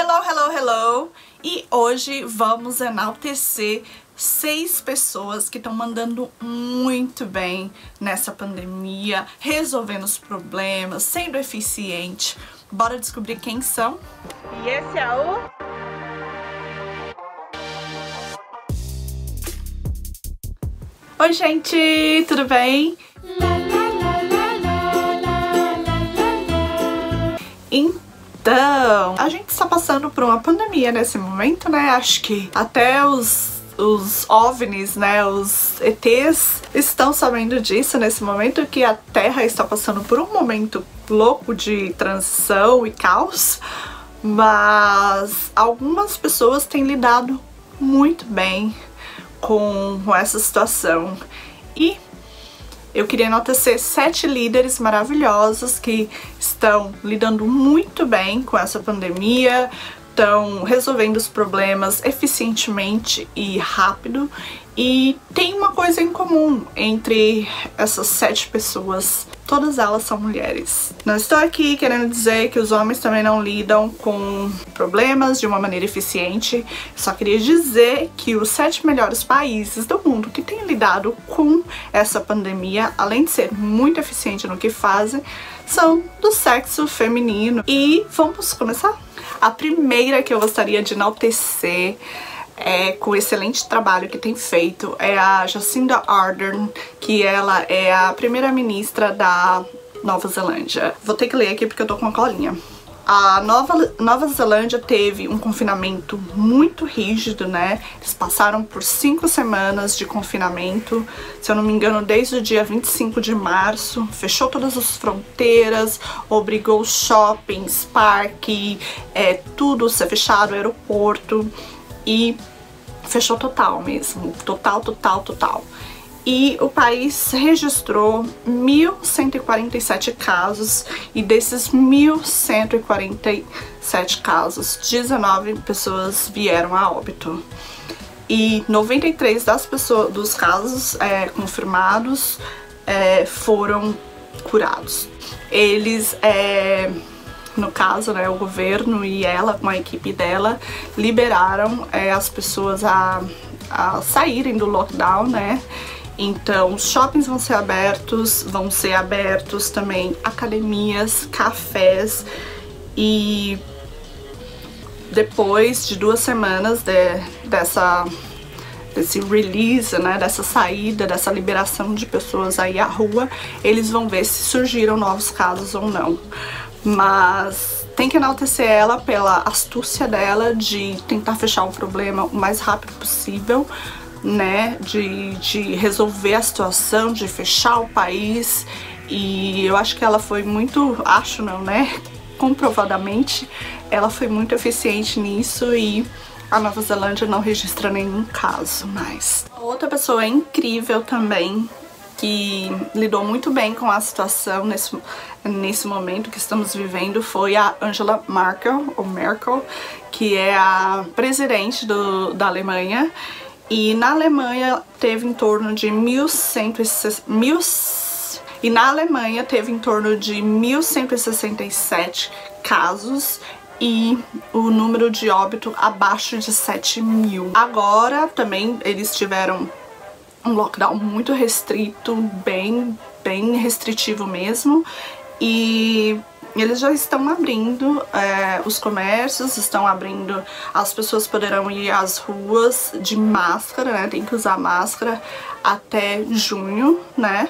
Hello, hello, hello! E hoje vamos enaltecer 6 pessoas que estão mandando muito bem nessa pandemia, resolvendo os problemas, sendo eficiente. Bora descobrir quem são? E esse é o... Oi, gente! Tudo bem? Então, a gente está passando por uma pandemia nesse momento, né? Acho que até os OVNIs, né, os ETs estão sabendo disso nesse momento, que a Terra está passando por um momento louco de transição e caos, mas algumas pessoas têm lidado muito bem com essa situação. E eu queria enaltecer 7 líderes maravilhosos que estão lidando muito bem com essa pandemia, estão resolvendo os problemas eficientemente e rápido, e tem uma coisa em comum entre essas 7 pessoas: todas elas são mulheres. Não estou aqui querendo dizer que os homens também não lidam com problemas de uma maneira eficiente, só queria dizer que os 7 melhores países do mundo que têm lidado com essa pandemia, além de ser muito eficiente no que fazem, são do sexo feminino. E vamos começar? A primeira que eu gostaria de enaltecer, com o excelente trabalho que tem feito, é a Jacinda Ardern, que ela é a primeira-ministra da Nova Zelândia. Vou ter que ler aqui porque eu tô com uma colinha. A Nova Zelândia teve um confinamento muito rígido, né? Eles passaram por 5 semanas de confinamento, se eu não me engano, desde o dia 25 de março. Fechou todas as fronteiras, obrigou shoppings, parque, tudo a ser fechado, aeroporto, e fechou total mesmo, total. E o país registrou 1.147 casos, e desses 1.147 casos, 19 pessoas vieram a óbito. E 93 dos casos confirmados foram curados. Eles, no caso, né, o governo e ela, com a equipe dela, liberaram as pessoas a saírem do lockdown, né? Então, os shoppings vão ser abertos também academias, cafés, e depois de 2 semanas desse release, né, dessa saída, dessa liberação de pessoas aí à rua, eles vão ver se surgiram novos casos ou não. Mas tem que enaltecer ela pela astúcia dela de tentar fechar o problema o mais rápido possível, né, de resolver a situação, de fechar o país. E eu acho que ela foi muito, comprovadamente, ela foi muito eficiente nisso, e a Nova Zelândia não registra nenhum caso mais. Outra pessoa incrível também, que lidou muito bem com a situação nesse momento que estamos vivendo, foi a Angela Merkel, que é a presidente da Alemanha. E na Alemanha teve em torno de 1.167 casos, e o número de óbito abaixo de 7.000. Agora também eles tiveram um lockdown muito restrito, bem restritivo mesmo, e eles já estão abrindo os comércios, estão abrindo, as pessoas poderão ir às ruas de máscara, né? Tem que usar máscara até junho, né?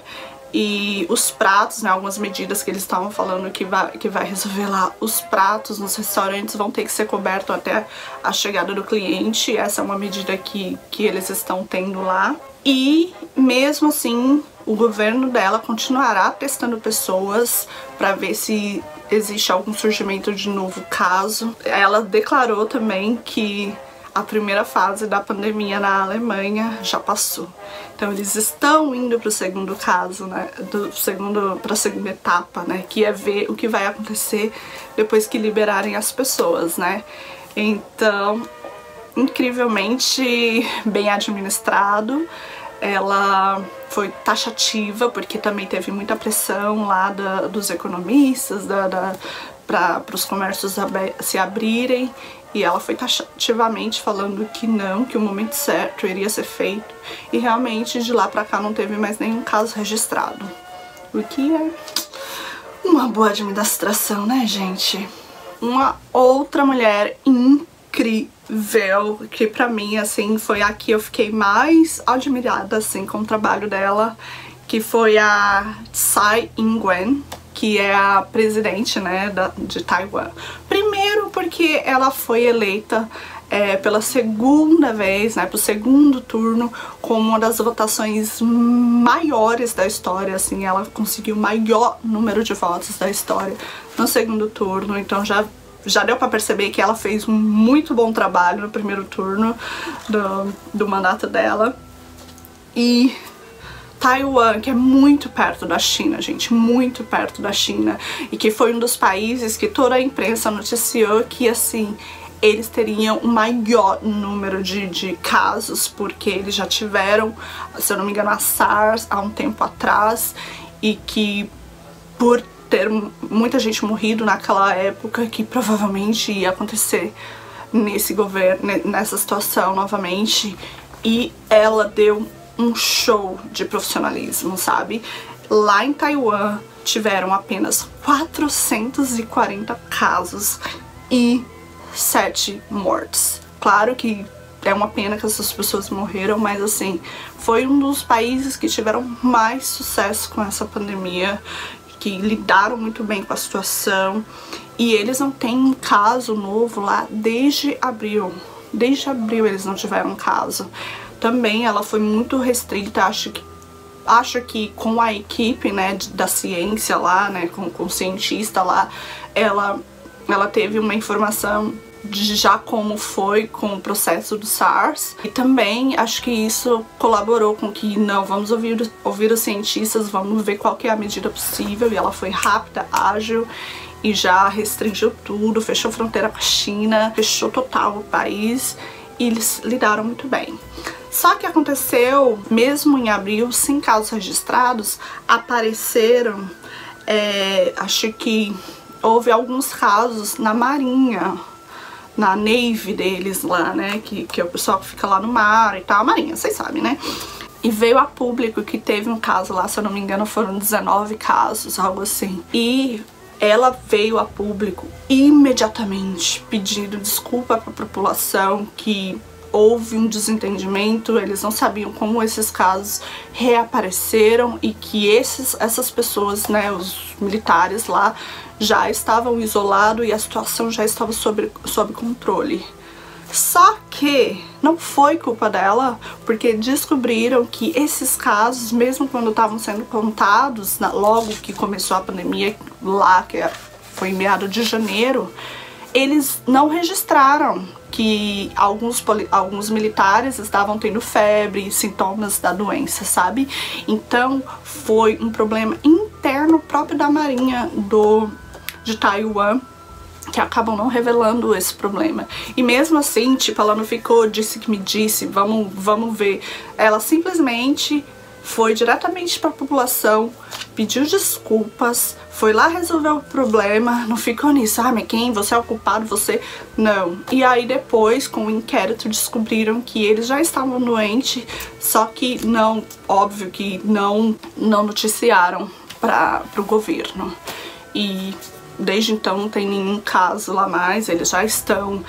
E os pratos, né, algumas medidas que eles estavam falando que vai resolver lá, os pratos nos restaurantes vão ter que ser cobertos até a chegada do cliente. Essa é uma medida que eles estão tendo lá. E mesmo assim, o governo dela continuará testando pessoas para ver se existe algum surgimento de novo caso. Ela declarou também que a primeira fase da pandemia na Alemanha já passou. Então eles estão indo para o segundo caso, né, para a segunda etapa, né, que é ver o que vai acontecer depois que liberarem as pessoas, né. Então, incrivelmente bem administrado. Ela foi taxativa, porque também teve muita pressão lá dos economistas, para os comércios se abrirem, e ela foi taxativamente falando que não, que o momento certo iria ser feito, e realmente de lá pra cá não teve mais nenhum caso registrado, o que é uma boa administração, né, gente? Uma outra mulher incrível, que pra mim, assim, foi a que eu fiquei mais admirada, assim, com o trabalho dela, que foi a Tsai Ing-wen, que é a presidente, né, de Taiwan. Primeiro porque ela foi eleita pela segunda vez, né, pro segundo turno, como uma das votações maiores da história, assim, ela conseguiu o maior número de votos da história no segundo turno, então já deu pra perceber que ela fez um muito bom trabalho no primeiro turno do mandato dela. E Taiwan, que é muito perto da China, gente, muito perto da China, e que foi um dos países que toda a imprensa noticiou que, assim, eles teriam o maior número de casos, porque eles já tiveram, se eu não me engano, a SARS há um tempo atrás, e que por ter muita gente morrido naquela época, que provavelmente ia acontecer nesse governo, nessa situação novamente, e ela deu um show de profissionalismo, sabe? Lá em Taiwan tiveram apenas 440 casos e 7 mortes. Claro que é uma pena que essas pessoas morreram, mas assim, foi um dos países que tiveram mais sucesso com essa pandemia, que lidaram muito bem com a situação, e eles não têm um caso novo lá desde abril. Desde abril eles não tiveram um caso. Também ela foi muito restrita, acho que com a equipe, né, da ciência lá, né, com o cientista lá, ela teve uma informação de já como foi com o processo do SARS, e também acho que isso colaborou com que, não, vamos ouvir os cientistas, vamos ver qual que é a medida possível, e ela foi rápida, ágil, e já restringiu tudo, fechou fronteira com a China, fechou total o país, e eles lidaram muito bem. Só que aconteceu, mesmo em abril, sem casos registrados, apareceram, acho que houve alguns casos na marinha, na Navy deles lá, né, que é o pessoal que fica lá no mar e tal, a marinha, vocês sabem, né? E veio a público que teve um caso lá, se eu não me engano foram 19 casos, algo assim. E ela veio a público imediatamente pedindo desculpa para a população, que houve um desentendimento, eles não sabiam como esses casos reapareceram, e que essas pessoas, né, os militares lá, já estavam isolados e a situação já estava sob controle. Só que não foi culpa dela, porque descobriram que esses casos, mesmo quando estavam sendo contados, logo que começou a pandemia lá, que foi em meados de janeiro, eles não registraram que alguns militares estavam tendo febre, sintomas da doença, sabe? Então foi um problema interno próprio da marinha de Taiwan, que acabam não revelando esse problema. E mesmo assim, tipo, ela não ficou disse que me disse, vamos ver. Ela simplesmente foi diretamente para a população, pediu desculpas, foi lá resolver o problema, não ficou nisso, ah, mas quem? Você é o culpado, você... Não. E aí depois, com o inquérito, descobriram que eles já estavam doentes, só que não, óbvio que não noticiaram para o governo. E desde então não tem nenhum caso lá mais, eles já estão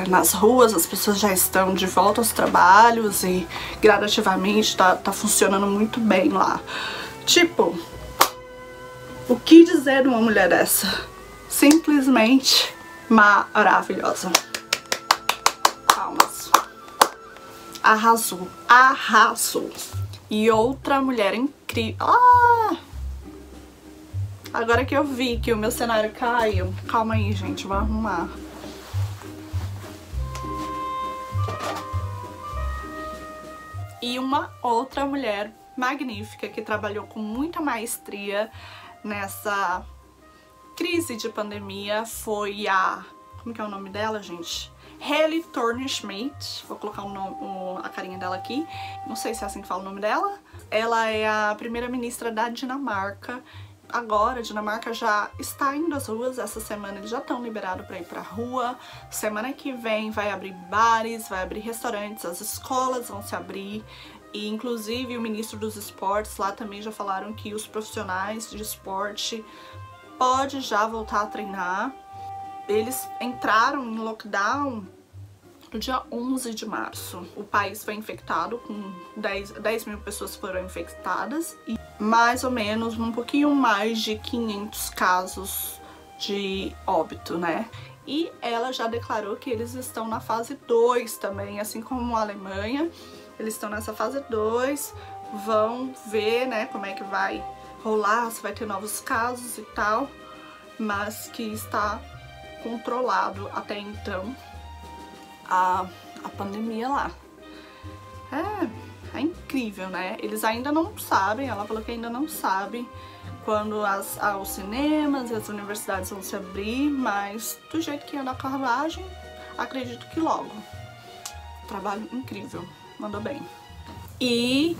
nas ruas, as pessoas já estão de volta aos trabalhos e gradativamente tá funcionando muito bem lá. Tipo, o que dizer de uma mulher dessa? Simplesmente maravilhosa. Palmas. Arrasou, arrasou. E outra mulher incrível. Ah! Agora que eu vi que o meu cenário caiu, calma aí, gente, vou arrumar. E uma outra mulher magnífica que trabalhou com muita maestria nessa crise de pandemia foi a... Como que é o nome dela, gente? Helle Thorning-Schmidt. Vou colocar a carinha dela aqui. Não sei se é assim que fala o nome dela. Ela é a primeira-ministra da Dinamarca agora a Dinamarca já está indo às ruas, essa semana eles já estão liberados para ir pra rua. Semana que vem vai abrir bares, vai abrir restaurantes, as escolas vão se abrir. E inclusive o ministro dos esportes lá também já falaram que os profissionais de esporte podem já voltar a treinar. Eles entraram em lockdown no dia 11 de março. O país foi infectado, com 10 mil pessoas foram infectadas e mais ou menos um pouquinho mais de 500 casos de óbito, né? E ela já declarou que eles estão na fase 2 também, assim como a Alemanha. Eles estão nessa fase 2, vão ver, né, como é que vai rolar, se vai ter novos casos e tal, mas que está controlado até então a pandemia lá. É incrível, né? Eles ainda não sabem, ela falou que ainda não sabem quando os cinemas e as universidades vão se abrir, mas do jeito que anda a carruagem, acredito que logo. Trabalho incrível, mandou bem. E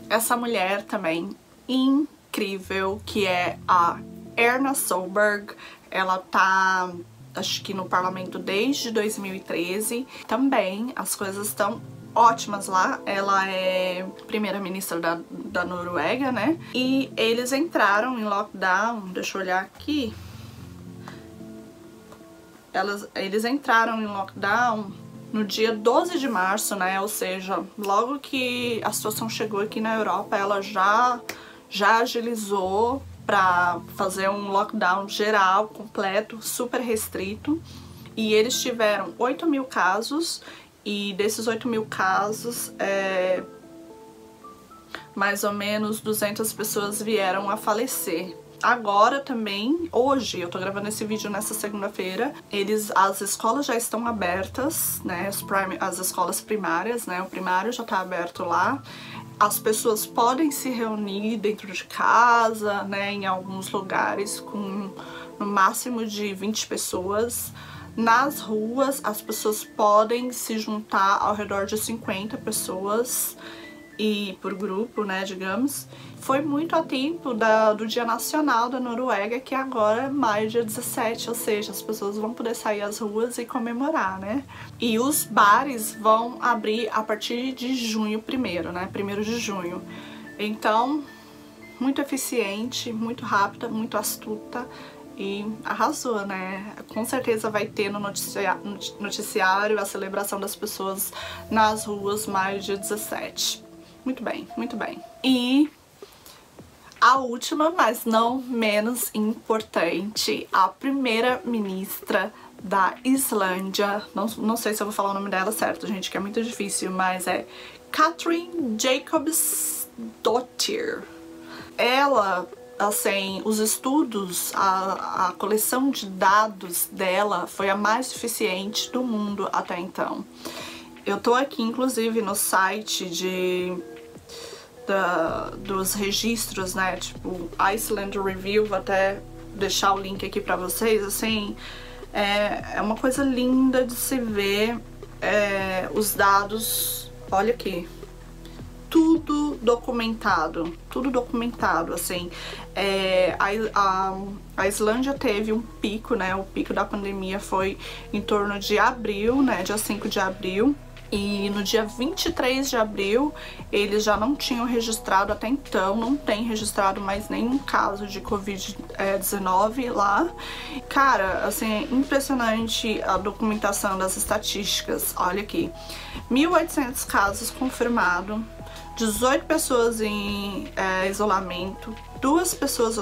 essa mulher também incrível, que é a Erna Solberg, ela tá, acho que no parlamento desde 2013. Também as coisas estão ótimas lá. Ela é primeira-ministra da Noruega, né? E eles entraram em lockdown, deixa eu olhar aqui. Eles entraram em lockdown no dia 12 de março, né? Ou seja, logo que a situação chegou aqui na Europa, ela já agilizou para fazer um lockdown geral, completo, super restrito. E eles tiveram 8 mil casos, e desses 8 mil casos, mais ou menos 200 pessoas vieram a falecer. Agora também, hoje, eu tô gravando esse vídeo nessa segunda-feira, as escolas já estão abertas, né, as escolas primárias, né, o primário já tá aberto lá. As pessoas podem se reunir dentro de casa, né, em alguns lugares com no máximo de 20 pessoas. Nas ruas, as pessoas podem se juntar ao redor de 50 pessoas e por grupo, né, digamos. Foi muito a tempo do Dia Nacional da Noruega, que agora é maio, dia 17, ou seja, as pessoas vão poder sair às ruas e comemorar, né? E os bares vão abrir a partir de junho primeiro, né? 1º de junho. Então, muito eficiente, muito rápida, muito astuta e arrasou, né? Com certeza vai ter no noticiário a celebração das pessoas nas ruas maio, dia 17. Muito bem, muito bem. E a última, mas não menos importante, a primeira-ministra da Islândia, não sei se eu vou falar o nome dela certo, gente, que é muito difícil, mas é Katrín Jakobsdóttir. Ela, assim, os estudos, a coleção de dados dela foi a mais eficiente do mundo até então. Eu tô aqui, inclusive, no site dos registros, né, tipo Iceland Review, vou até deixar o link aqui pra vocês, assim, é uma coisa linda de se ver, os dados, olha aqui, tudo documentado, assim, a Islândia teve um pico, né, o pico da pandemia foi em torno de abril, né, dia 5 de abril, e no dia 23 de abril eles já não tinham registrado, até então não tem registrado mais nenhum caso de Covid-19 lá. Cara, assim, é impressionante a documentação das estatísticas. Olha aqui, 1.800 casos confirmados, 18 pessoas em isolamento, 2 pessoas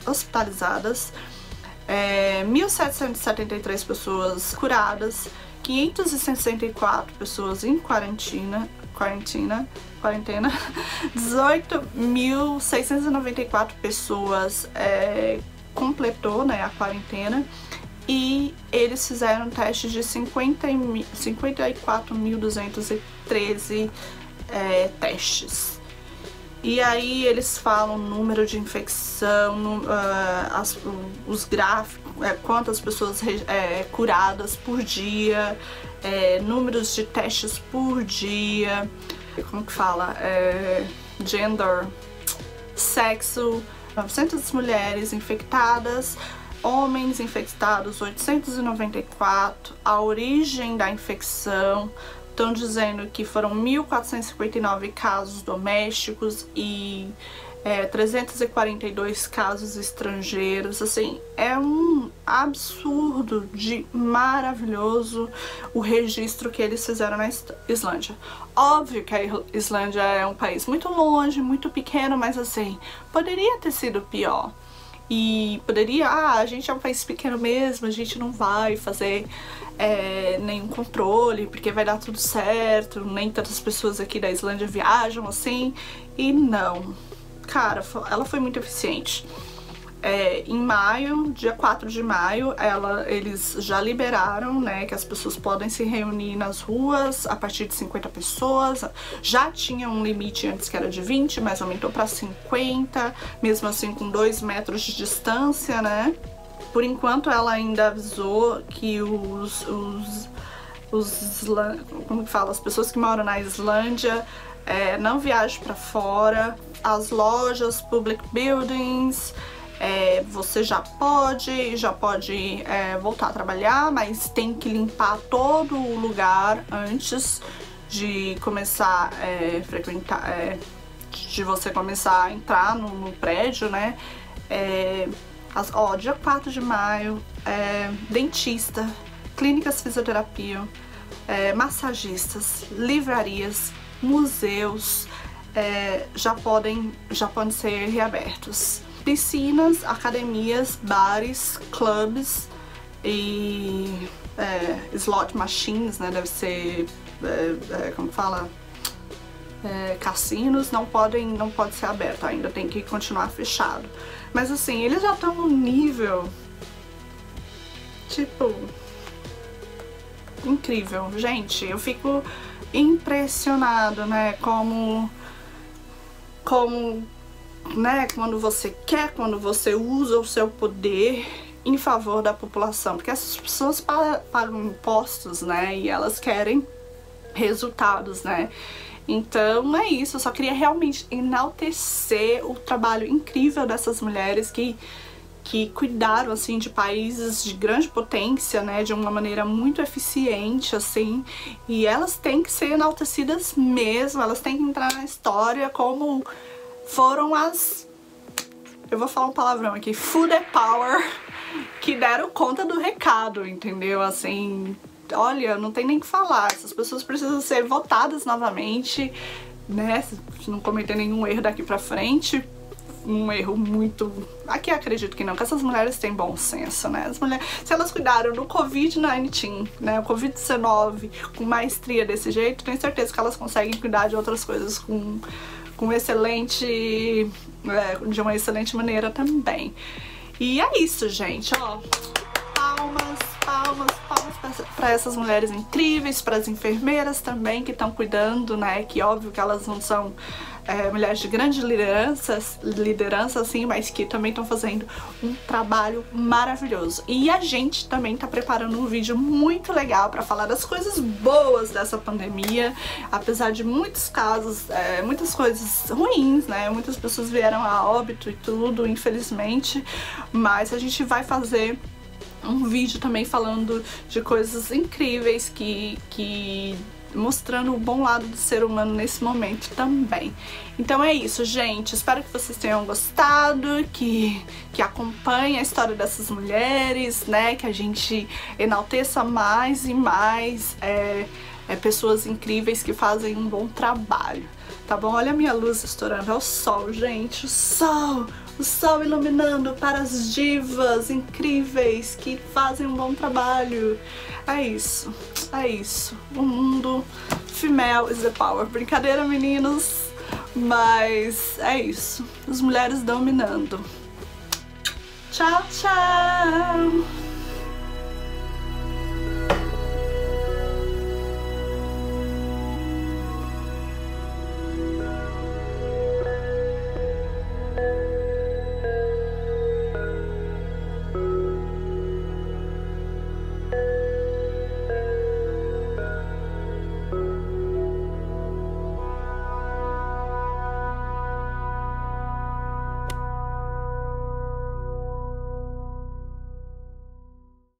hospitalizadas, 1.773 pessoas curadas, 564 pessoas em quarentena, 18.694 pessoas completou, né, a quarentena, e eles fizeram testes de 54.213 testes. E aí eles falam número de infecção, os gráficos, quantas pessoas curadas por dia, números de testes por dia, como que fala? Gender Sexo, 900 mulheres infectadas, homens infectados 894, a origem da infecção, estão dizendo que foram 1.459 casos domésticos e 342 casos estrangeiros. Assim, é um absurdo de maravilhoso o registro que eles fizeram na Islândia. Óbvio que a Islândia é um país muito longe, muito pequeno, mas assim, poderia ter sido pior. E poderia, a gente é um país pequeno mesmo, a gente não vai fazer nenhum controle, porque vai dar tudo certo, nem tantas pessoas aqui da Islândia viajam assim. E não, cara, ela foi muito eficiente. Em maio, dia 4 de maio, eles já liberaram, né, que as pessoas podem se reunir nas ruas a partir de 50 pessoas. Já tinha um limite antes que era de 20, mas aumentou para 50, mesmo assim com 2 metros de distância, né? Por enquanto ela ainda avisou que como que fala? As pessoas que moram na Islândia não viajam para fora. As lojas, public buildings, você já pode voltar a trabalhar, mas tem que limpar todo o lugar antes de começar a frequentar, de você começar a entrar no prédio, né? Dia 4 de maio, dentista, clínicas de fisioterapia, massagistas, livrarias, museus já podem ser reabertos. Piscinas, academias, bares, clubes e slot machines, né, deve ser, como fala, cassinos, não pode ser aberto ainda, tem que continuar fechado. Mas assim, eles já estão num nível, tipo, incrível. Gente, eu fico impressionado, né, né, quando você quer, quando você usa o seu poder em favor da população, porque essas pessoas pagam impostos, né, e elas querem resultados, né. Então é isso, eu só queria realmente enaltecer o trabalho incrível dessas mulheres que cuidaram, assim, de países de grande potência, né, de uma maneira muito eficiente, assim, e elas têm que ser enaltecidas mesmo, elas têm que entrar na história como foram eu vou falar um palavrão aqui, food power, que deram conta do recado, entendeu? Assim, olha, não tem nem o que falar, essas pessoas precisam ser votadas novamente, né, se não cometer nenhum erro daqui pra frente. Um erro muito... Aqui eu acredito que não, que essas mulheres têm bom senso, né? As mulheres, se elas cuidaram do Covid-19, né? O Covid-19 com maestria desse jeito, tenho certeza que elas conseguem cuidar de outras coisas com excelente... de uma excelente maneira também. E é isso, gente, ó. Palmas, palmas, palmas para essas mulheres incríveis, para as enfermeiras também que estão cuidando, né? Que óbvio que elas não são mulheres de grande liderança, assim, mas que também estão fazendo um trabalho maravilhoso. E a gente também tá preparando um vídeo muito legal para falar das coisas boas dessa pandemia, apesar de muitos casos, muitas coisas ruins, né? Muitas pessoas vieram a óbito e tudo, infelizmente, mas a gente vai fazer um vídeo também falando de coisas incríveis mostrando o bom lado do ser humano nesse momento também. Então é isso, gente. Espero que vocês tenham gostado, que acompanhem a história dessas mulheres, né? Que a gente enalteça mais e mais pessoas incríveis que fazem um bom trabalho, tá bom? Olha a minha luz estourando, é o sol, gente, o sol iluminando para as divas incríveis que fazem um bom trabalho. É isso, é isso. O mundo female is the power. Brincadeira, meninos, mas é isso. As mulheres dominando. Tchau, tchau!